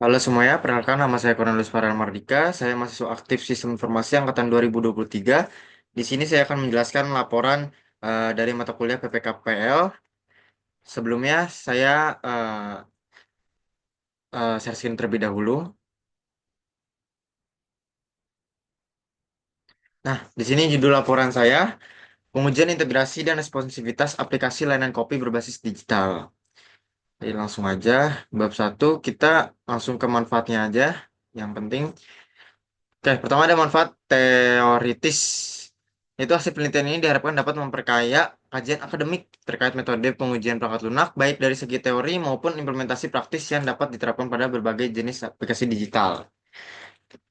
Halo semuanya, perkenalkan nama saya Cornelius Farhan Mardika. Saya mahasiswa aktif Sistem Informasi Angkatan 2023. Di sini saya akan menjelaskan laporan dari mata kuliah PPKPL. Sebelumnya saya share screen terlebih dahulu. Nah, di sini judul laporan saya, pengujian integrasi dan responsivitas aplikasi layanan kopi berbasis digital. Jadi langsung aja, bab satu kita langsung ke manfaatnya aja. Yang penting. Oke, pertama ada manfaat teoritis. Itu hasil penelitian ini diharapkan dapat memperkaya kajian akademik terkait metode pengujian perangkat lunak, baik dari segi teori maupun implementasi praktis yang dapat diterapkan pada berbagai jenis aplikasi digital.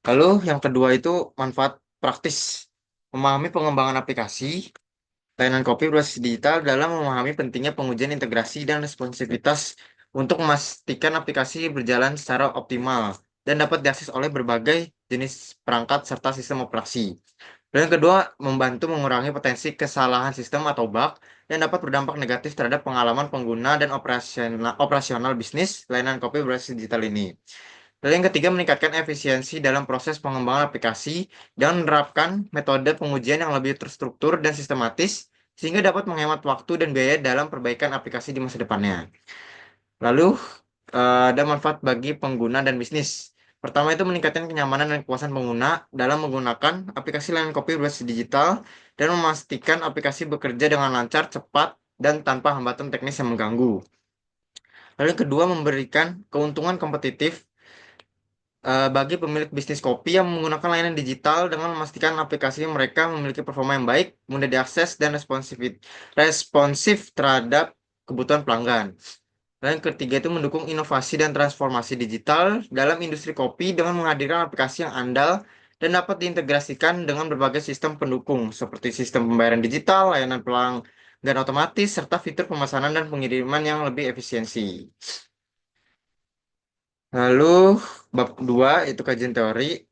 Lalu yang kedua itu manfaat praktis. Memahami pengembangan aplikasi, layanan kopi berbasis digital dalam memahami pentingnya pengujian integrasi dan responsivitas untuk memastikan aplikasi berjalan secara optimal dan dapat diakses oleh berbagai jenis perangkat serta sistem operasi. Dan yang kedua, membantu mengurangi potensi kesalahan sistem atau bug yang dapat berdampak negatif terhadap pengalaman pengguna dan operasional bisnis layanan kopi berbasis digital ini. Lalu yang ketiga, meningkatkan efisiensi dalam proses pengembangan aplikasi dan menerapkan metode pengujian yang lebih terstruktur dan sistematis sehingga dapat menghemat waktu dan biaya dalam perbaikan aplikasi di masa depannya. Lalu ada manfaat bagi pengguna dan bisnis. Pertama itu meningkatkan kenyamanan dan kepuasan pengguna dalam menggunakan aplikasi layanan kopi berbasis digital dan memastikan aplikasi bekerja dengan lancar, cepat, dan tanpa hambatan teknis yang mengganggu. Lalu yang kedua, memberikan keuntungan kompetitif bagi pemilik bisnis kopi yang menggunakan layanan digital dengan memastikan aplikasi mereka memiliki performa yang baik, mudah diakses, dan responsif terhadap kebutuhan pelanggan. Dan yang ketiga itu mendukung inovasi dan transformasi digital dalam industri kopi dengan menghadirkan aplikasi yang andal dan dapat diintegrasikan dengan berbagai sistem pendukung seperti sistem pembayaran digital, layanan pelanggan otomatis, serta fitur pemesanan dan pengiriman yang lebih efisiensi. Lalu bab 2 itu kajian teori.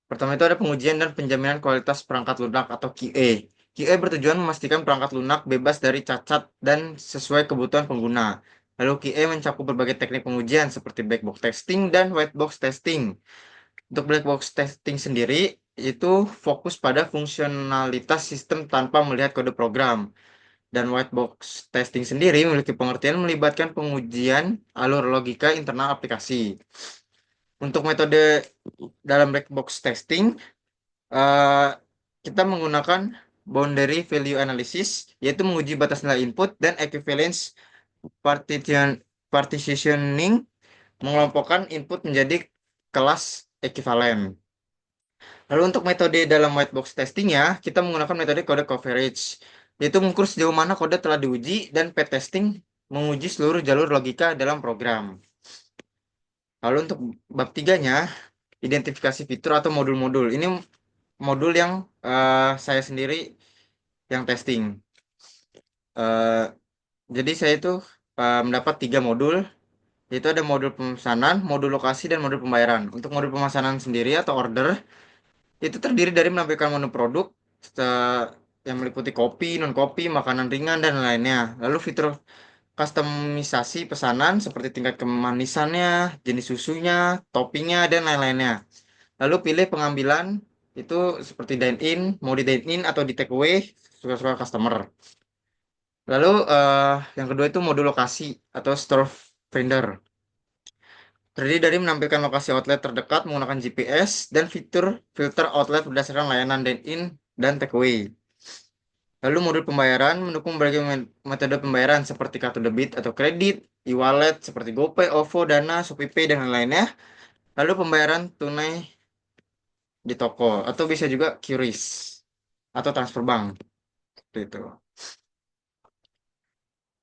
Pertama itu ada pengujian dan penjaminan kualitas perangkat lunak atau QA. QA bertujuan memastikan perangkat lunak bebas dari cacat dan sesuai kebutuhan pengguna. Lalu QA mencakup berbagai teknik pengujian seperti black box testing dan white box testing. Untuk black box testing sendiri itu fokus pada fungsionalitas sistem tanpa melihat kode program. Dan white box testing sendiri memiliki pengertian melibatkan pengujian alur logika internal aplikasi. Untuk metode dalam black box testing, eh, kita menggunakan boundary value analysis, yaitu menguji batas nilai input dan equivalence partition, partitioning, mengelompokkan input menjadi kelas ekuivalen. Lalu untuk metode dalam white box testingnya, kita menggunakan metode kode coverage, yaitu mengukur sejauh mana kode telah diuji dan p-testing menguji seluruh jalur logika dalam program. Lalu untuk bab tiganya, identifikasi fitur atau modul-modul. Ini modul yang saya sendiri yang testing. Eh, jadi saya itu mendapat tiga modul, yaitu ada modul pemesanan, modul lokasi, dan modul pembayaran. Untuk modul pemesanan sendiri atau order, itu terdiri dari menampilkan menu produk yang meliputi kopi, non-kopi, makanan ringan, dan lainnya. Lalu fitur kustomisasi pesanan seperti tingkat kemanisannya, jenis susunya, toppingnya, dan lain-lainnya. Lalu pilih pengambilan itu seperti dine-in, mau di dine-in atau di take away, suka-suka customer. Lalu yang kedua itu modul lokasi atau store vendor. Terdiri dari menampilkan lokasi outlet terdekat menggunakan GPS dan fitur filter outlet berdasarkan layanan dine-in dan takeaway. Lalu modul pembayaran mendukung berbagai metode pembayaran seperti kartu debit atau kredit, e-wallet seperti GoPay, OVO, Dana, ShopeePay, dan lain-lainnya. Lalu pembayaran tunai di toko atau bisa juga QRIS atau transfer bank. Seperti itu.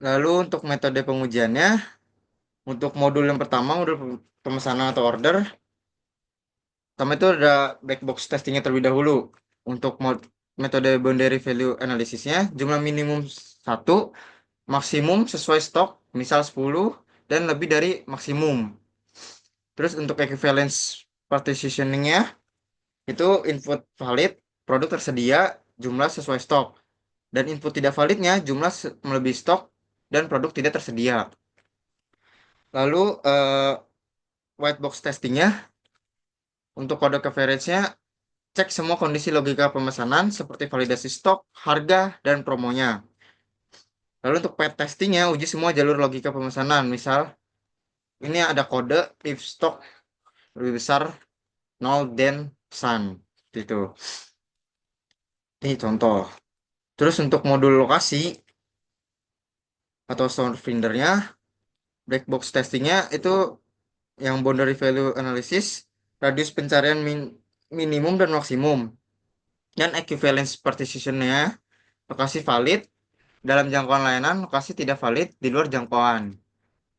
Lalu untuk metode pengujiannya, untuk modul yang pertama, modul pemesanan atau order, pertama itu ada black box testingnya terlebih dahulu. Untuk metode boundary value analysisnya, jumlah minimum satu, maksimum sesuai stok, misal 10, dan lebih dari maksimum. Terus untuk equivalence partitioningnya, itu input valid, produk tersedia, jumlah sesuai stok. Dan input tidak validnya, jumlah melebihi stok, dan produk tidak tersedia. Lalu white box testingnya, untuk kode coverage-nya, cek semua kondisi logika pemesanan seperti validasi stok, harga, dan promonya. Lalu untuk path testingnya, uji semua jalur logika pemesanan. Misal, ini ada kode if stok lebih besar 0 than sun. Gitu. Ini contoh. Terus untuk modul lokasi atau sound findernya, black box testingnya itu yang boundary value analysis, radius pencarian minimum dan maksimum, dan equivalence partitionnya, lokasi valid dalam jangkauan layanan, lokasi tidak valid di luar jangkauan.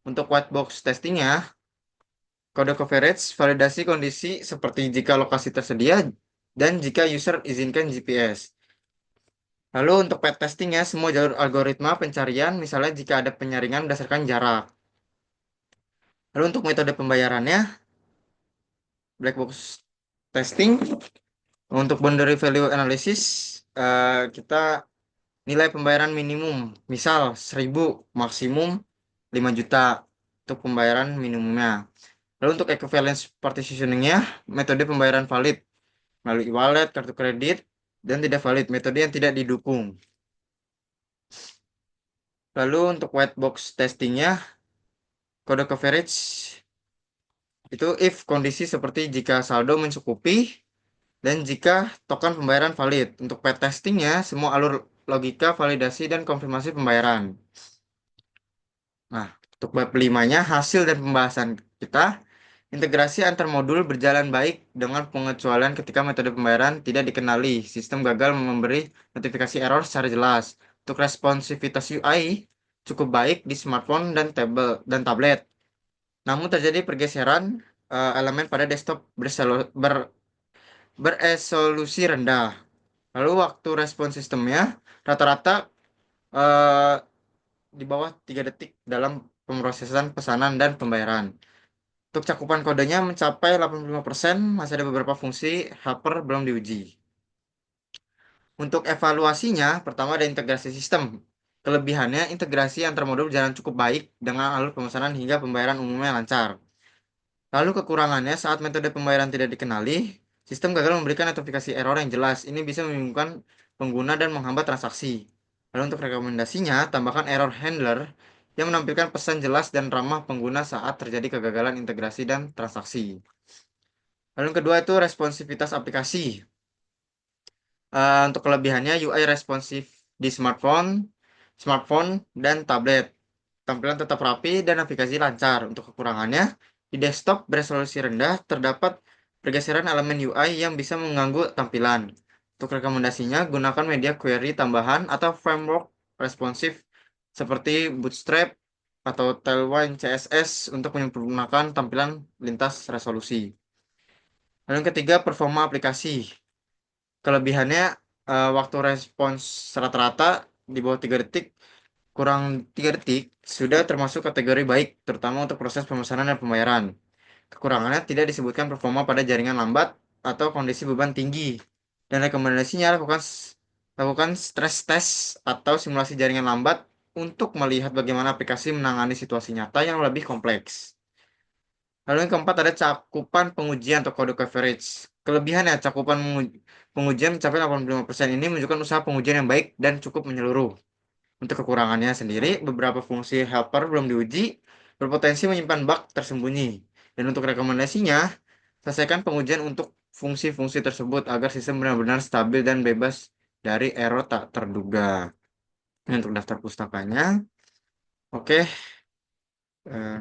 Untuk white box testingnya, kode coverage, validasi kondisi seperti jika lokasi tersedia dan jika user izinkan GPS. Lalu untuk path testingnya, semua jalur algoritma pencarian, misalnya jika ada penyaringan berdasarkan jarak. Lalu untuk metode pembayarannya, black box testing, untuk boundary value analysis, kita nilai pembayaran minimum, misal 1.000, maksimum 5 juta untuk pembayaran minimumnya. Lalu untuk equivalence partitioningnya, metode pembayaran valid melalui e-wallet, kartu kredit, dan tidak valid, metode yang tidak didukung. Lalu untuk white box testingnya, kode coverage itu if kondisi seperti jika saldo mencukupi dan jika token pembayaran valid. Untuk path testingnya, semua alur logika, validasi, dan konfirmasi pembayaran. Nah, untuk bab 5-nya, hasil dan pembahasan kita, integrasi antar modul berjalan baik dengan pengecualian ketika metode pembayaran tidak dikenali. Sistem gagal memberi notifikasi error secara jelas. Untuk responsivitas UI cukup baik di smartphone dan tablet. Namun terjadi pergeseran elemen pada desktop beresolusi rendah. Lalu waktu respon sistemnya rata-rata eh, di bawah 3 detik dalam pemrosesan pesanan dan pembayaran. Untuk cakupan kodenya mencapai 85%, masih ada beberapa fungsi helper belum diuji. Untuk evaluasinya, pertama ada integrasi sistem. Kelebihannya, integrasi antar modul berjalan cukup baik dengan alur pemesanan hingga pembayaran umumnya lancar. Lalu kekurangannya, saat metode pembayaran tidak dikenali, sistem gagal memberikan notifikasi error yang jelas. Ini bisa membingungkan pengguna dan menghambat transaksi. Lalu untuk rekomendasinya, tambahkan error handler yang menampilkan pesan jelas dan ramah pengguna saat terjadi kegagalan integrasi dan transaksi. Lalu yang kedua itu responsivitas aplikasi. Untuk kelebihannya UI responsif di smartphone dan tablet. Tampilan tetap rapi dan navigasi lancar. Untuk kekurangannya, di desktop beresolusi rendah terdapat pergeseran elemen UI yang bisa mengganggu tampilan. Untuk rekomendasinya, gunakan media query tambahan atau framework responsif seperti Bootstrap atau Tailwind CSS untuk menyempurnakan tampilan lintas resolusi. Lalu yang ketiga, performa aplikasi. Kelebihannya, waktu respons rata-rata di bawah 3 detik, kurang 3 detik, sudah termasuk kategori baik, terutama untuk proses pemesanan dan pembayaran. Kekurangannya tidak disebutkan performa pada jaringan lambat atau kondisi beban tinggi. Dan rekomendasinya lakukan stress test atau simulasi jaringan lambat untuk melihat bagaimana aplikasi menangani situasi nyata yang lebih kompleks. Lalu yang keempat ada cakupan pengujian atau kode coverage. Kelebihannya cakupan pengujian mencapai 85% ini menunjukkan usaha pengujian yang baik dan cukup menyeluruh. Untuk kekurangannya sendiri, beberapa fungsi helper belum diuji, berpotensi menyimpan bug tersembunyi. Dan untuk rekomendasinya, selesaikan pengujian untuk fungsi-fungsi tersebut agar sistem benar-benar stabil dan bebas dari error tak terduga. Ini untuk daftar pustakanya. Oke, eh,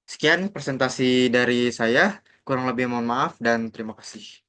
sekian presentasi dari saya. Kurang lebih mohon maaf dan terima kasih.